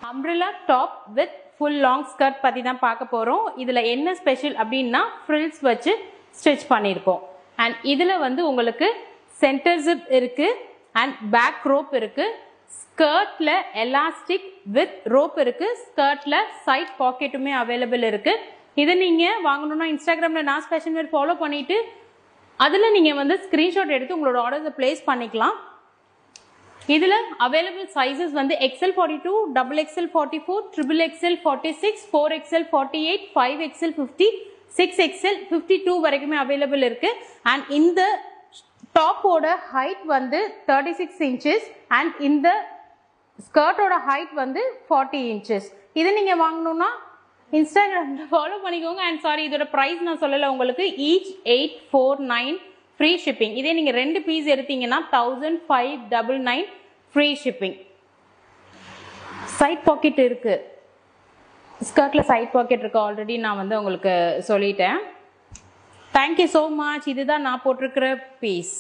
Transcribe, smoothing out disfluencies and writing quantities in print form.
umbrella top with full long skirt பத்தி தான் பார்க்க போறோம். இதுல என்ன ஸ்பெஷல் அப்படின்னா frills வச்சு ஸ்டிச் பண்ணிருக்கோம். and இதுல வந்து உங்களுக்கு center zip இருக்கு and back rope இருக்கு. skirtல elastic with rope இருக்கு. skirtல side pocketமே available இருக்கு. இத நீங்க வாங்கணும்னா Instagramல நாஸ் ஃபேஷன் வேர் ஃபாலோ பண்ணிட்டு அதுல நீங்க வந்து ஸ்கிரீன்ஷாட் எடுத்து உங்களோட ஆர்டர்ஸை பிளேஸ் பண்ணிக்கலாம். இதுல அவைலபிள் சைஸஸ் வந்து XL42, XXL 44, XXL 46, 4XL 48, 5XL 50, 6XL 52 வரைக்குமே அவைலபிள் இருக்கு. அண்ட் இந்த டாப்போட ஹைட் வந்து 36 இன்ச்சஸ் அண்ட் இந்த ஸ்கர்ட்டோட ஹைட் வந்து 40 இன்ச்சஸ். இது நீங்க வாங்கணும்னா இன்ஸ்டாகிராம்ல ஃபாலோ பண்ணிக்கோங்க. அண்ட் சாரி, இதோட பிரைஸ் நான் சொல்லல உங்களுக்கு. Each 849 free shipping. இதே நீங்க 2 பீஸ் எடுத்தீங்கன்னா 1599 ஃப்ரீ ஷிப்பிங். சைட் பாக்கெட் இருக்கு, ஸ்கர்ட்ல சைட் பாக்கெட் இருக்கு, ஆல்ரெடி நான் வந்து உங்களுக்கு சொல்லிட்டேன். Thank you so much. இதுதான் நான் போட்டிருக்கிற பீஸ்.